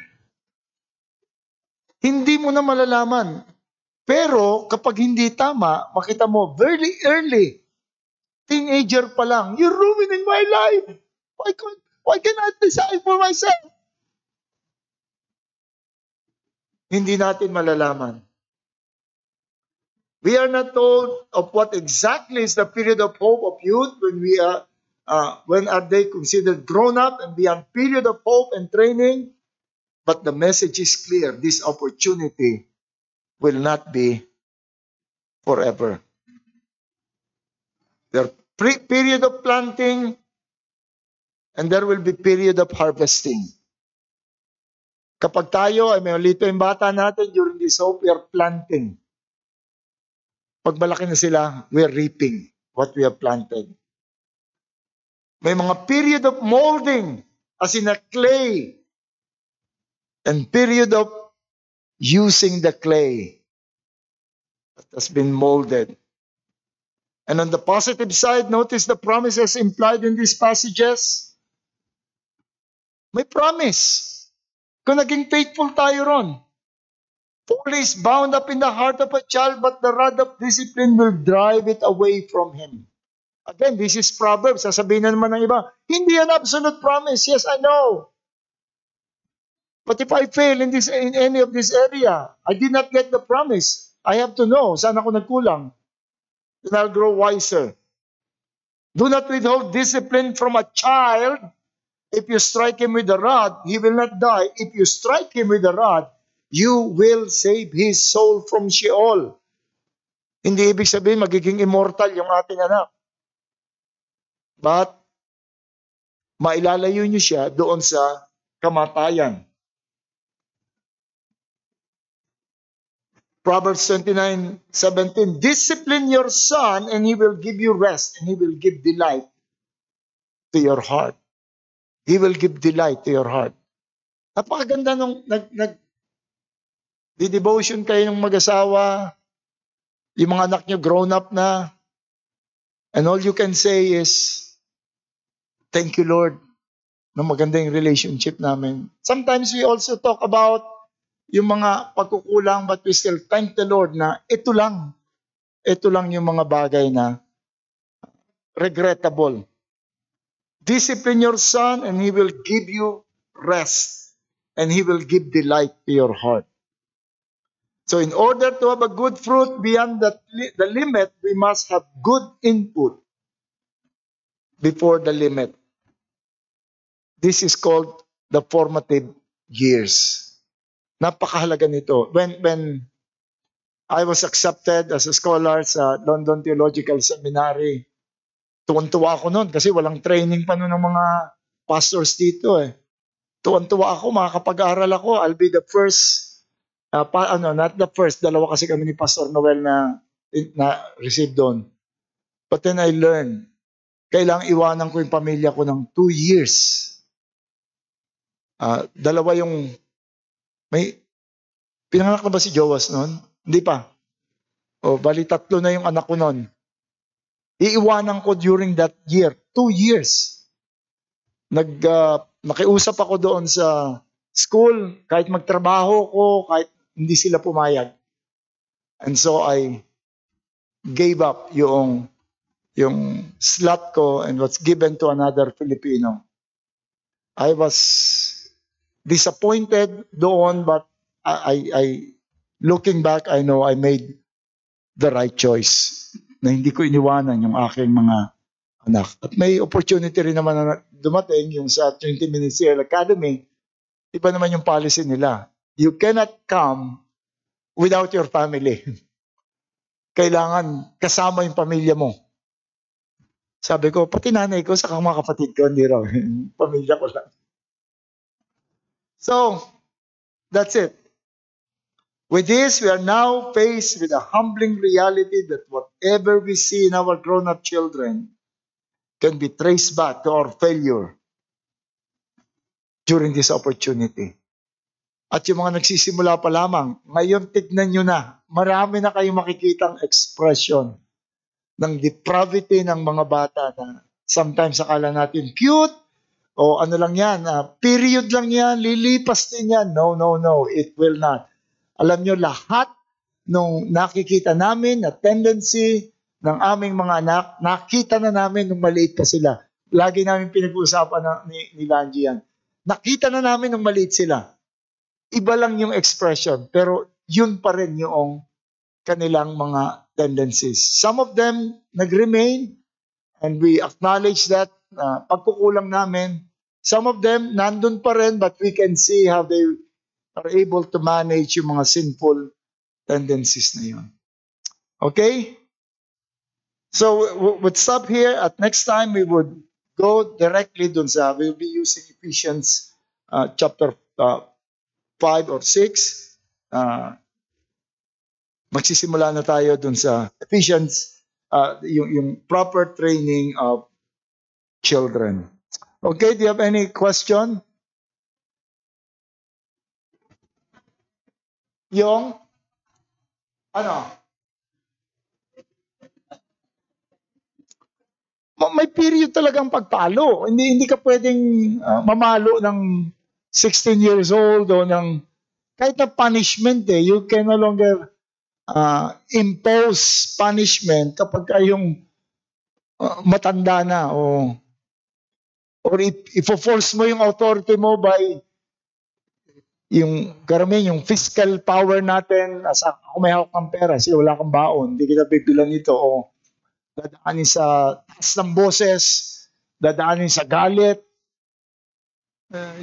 Hindi mo na malalaman. Pero kapag hindi tama, makita mo, very early, teenager pa lang, you're ruining my life. Why can I decide for myself? Hindi natin malalaman. We are not told of what exactly is the period of hope of youth when are they considered grown up and beyond period of hope and training. But the message is clear. This opportunity will not be forever. There are period of planting and there will be period of harvesting. Kapag tayo ay may ulito yung bata natin during this hope, we are planting. Pag malaki na sila, we are reaping what we have planted. May mga period of molding as in a clay and period of using the clay that has been molded. And on the positive side, notice the promises implied in these passages. May promise. Kung naging faithful tayo ron, Folly is bound up in the heart of a child, but the rod of discipline will drive it away from him. Again, this is Proverbs. Sasabihin na naman ng iba, hindi yan absolute promise. Yes, I know. But if I fail in any of this area, I did not get the promise. I have to know, saan ako nagkulang? Then I'll grow wiser. Do not withhold discipline from a child. If you strike him with a rod, he will not die. If you strike him with a rod, you will save his soul from Sheol. Hindi ibig sabihin magiging immortal yung ating anak. But, mailalayo niyo siya doon sa kamatayan. Proverbs 29:17, discipline your son and he will give you rest and he will give delight to your heart. He will give delight to your heart. Napakaganda nung di-devotion kayo ng mag-asawa, yung mga anak nyo grown up na, and all you can say is, thank you Lord, na maganda yung relationship namin. Sometimes we also talk about yung mga pagkukulang, but we still thank the Lord na ito lang yung mga bagay na regrettable. Discipline your son and he will give you rest and he will give delight to your heart. So in order to have a good fruit beyond the limit, we must have good input before the limit. This is called the formative years. Napakahalaga nito. When I was accepted as a scholar sa London Theological Seminary, tuwan-tuwa ako noon kasi walang training pa noon ng mga pastors dito eh. Tuwan-tuwa ako, makakapag-aral ako. I'll be the first, not the first, dalawa kasi kami ni Pastor Noel na receive doon. But then I learned, kailangang iwanan ko yung pamilya ko ng 2 years. Dalawa yung, pinanganak na ba si Joas noon? Hindi pa. Bali 3 na yung anak ko noon. Iiwanan ko during that year, 2 years. Nakiusap ako doon sa school, kahit magtrabaho ko, kahit hindi sila pumayag. And so I gave up yung slot ko and was given to another Filipino. I was disappointed doon, but I looking back, I know I made the right choice na hindi ko iniwanan yung aking mga anak. At may opportunity rin naman na dumating yung sa Trinity Ministerial Academy. Iba naman yung policy nila. You cannot come without your family. Kailangan kasama yung pamilya mo. Sabi ko, pati nanay ko, saka mga kapatid ko, hindi raw. Pamilya ko lang. So, that's it. With this, we are now faced with a humbling reality that whatever we see in our grown-up children can be traced back to our failure during this opportunity. At yung mga nagsisimula pa lamang, ngayon tignan nyo na, marami na kayong makikitang expression ng depravity ng mga bata na sometimes akala natin cute, o ano lang yan, period lang yan, lilipas din yan. No, it will not. Alam nyo, lahat nung nakikita namin na tendency ng aming mga anak, nakita na namin nung maliit pa sila. Lagi namin pinag-uusapan ni Lanji yan. Nakita na namin nung maliit sila. Iba lang yung expression, pero yun pa rin yung kanilang mga tendencies. Some of them nag-remain, and we acknowledge that pagkukulang namin. Some of them nandun pa rin, but we can see how they are able to manage yung mga sinful tendencies na yun. Okay? So, we'll stop here. At next time, we would go directly dun sa, we'll be using Ephesians chapter 5 or 6. Magsisimula na tayo dun sa Ephesians, yung proper training of children. Okay, do you have any question? Yung, may period talagang pagpalo. Hindi ka pwedeng mamalo ng 16 years old o ng kahit na punishment you can no longer impose punishment kapag yung matanda na or if-force mo yung authority mo by yung karamihan, yung fiscal power natin, kung may hawak ng pera, kasi wala kang baon, hindi kita bibilan nito, o dadaanin sa taas ng boses, dadaanin sa galit,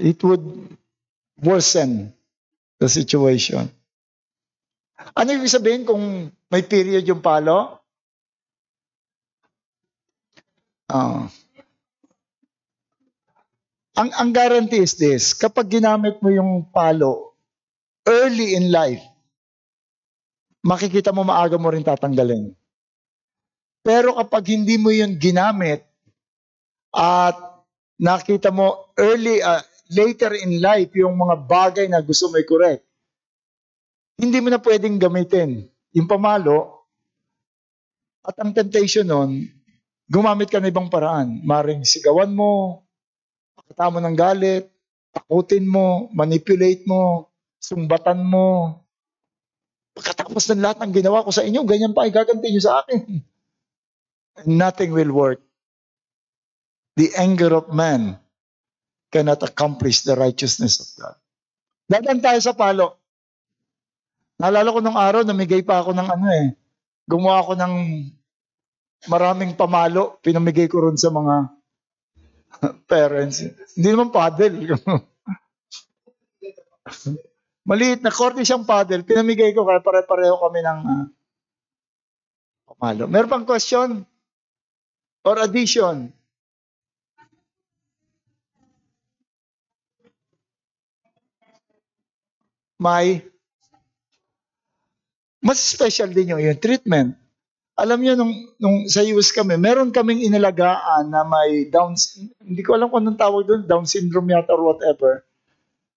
it would worsen the situation. Ano ibig sabihin kung may period yung palo? Ang guarantee is this, kapag ginamit mo yung palo early in life, makikita mo maaga mo rin tatanggalin. Pero kapag hindi mo yun ginamit at nakita mo later in life yung mga bagay na gusto mo i-correct, hindi mo na pwedeng gamitin yung pamalo, at ang temptation nun, gumamit ka ng ibang paraan. Maring sigawan mo, pakita mo ng galit, takutin mo, manipulate mo, sumbatan mo. Pagkatapos ng lahat ng ginawa ko sa inyo, ganyan pa igaganti nyo sa akin. And nothing will work. The anger of man cannot accomplish the righteousness of God. Dadaan tayo sa palo. Naalala ko nung araw, namigay pa ako ng gumawa ako ng maraming pamalo, pinamigay ko ron sa mga parents. Hindi naman paddle. Maliit na korte siyang paddle, pinamigay ko kaya pare-pareho kami ng pamalo. Meron bang question? Or addition? Mas special din yung treatment. Alam niyo, nung sa US kami, meron kaming inalagaan na may hindi ko alam kung anong tawag doon, Down syndrome yata or whatever,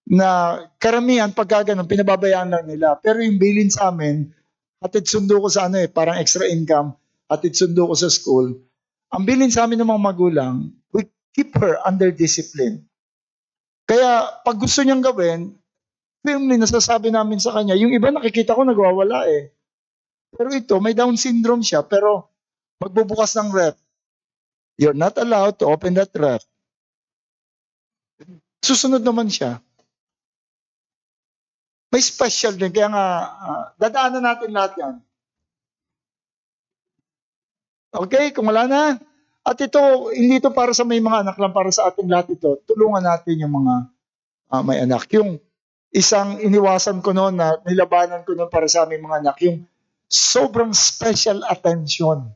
na karamihan pag gano'n, pinababayaan lang nila. Pero yung bilin sa amin, hatid sundo ko sa parang extra income, hatid sundo ko sa school. Ang bilin sa amin ng mga magulang, we keep her under discipline. Kaya pag gusto niyang gawin, firmly nasasabi namin sa kanya, yung iba nakikita ko nagwawala Pero ito, may Down syndrome siya, pero magbubukas ng ref. You're not allowed to open that ref. Susunod naman siya. May special din, kaya nga, dadaanan natin lahat yan. Okay, kung wala na. At ito, hindi ito para sa may mga anak lang, para sa ating lahat ito. Tulungan natin yung mga may anak. Yung isang iniwasan ko noon na nilabanan ko noon para sa aming mga anak, yung sobrang special attention.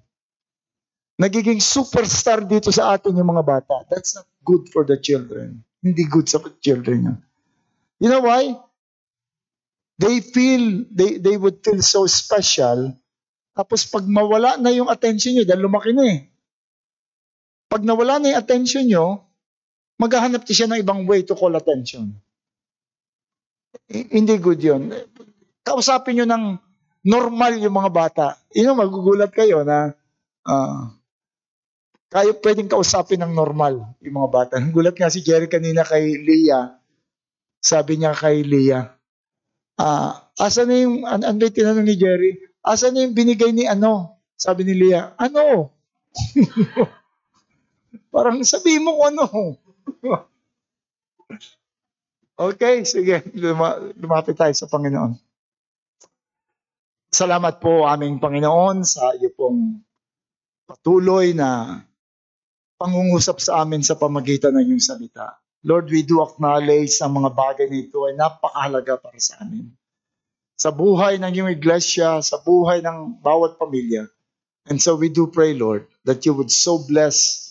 Nagiging superstar dito sa atin yung mga bata. That's not good for the children. Hindi good sa children yan. You know why? They would feel so special. Tapos pag mawala na yung attention nyo, dahil lumaki na Pag nawala na yung attention nyo, maghahanap siya ng ibang way to call attention. Hindi good yun. Kausapin nyo ng normal yung mga bata. Magugulat kayo na kayo pwedeng kausapin ng normal yung mga bata. Gulat nga si Jerry kanina kay Leah. Sabi niya kay Leah, asan na yung, ano tinanong ni Jerry? Asan na yung binigay ni Sabi ni Leah, ano? Parang sabi mo kung ano. Okay, sige. Lumapit tayo sa Panginoon. Salamat po aming Panginoon sa iyo pong patuloy na pangungusap sa amin sa pamagitan ng iyong salita. Lord, we do acknowledge ang mga bagay nito ay napakahalaga para sa amin. Sa buhay ng iyong iglesia, sa buhay ng bawat pamilya. And so we do pray, Lord, that you would so bless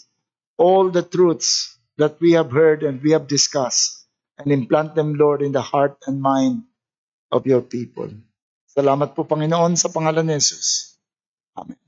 all the truths that we have heard and we have discussed and implant them, Lord, in the heart and mind of your people. Salamat po, Panginoon, sa pangalan ni Jesus. Amen.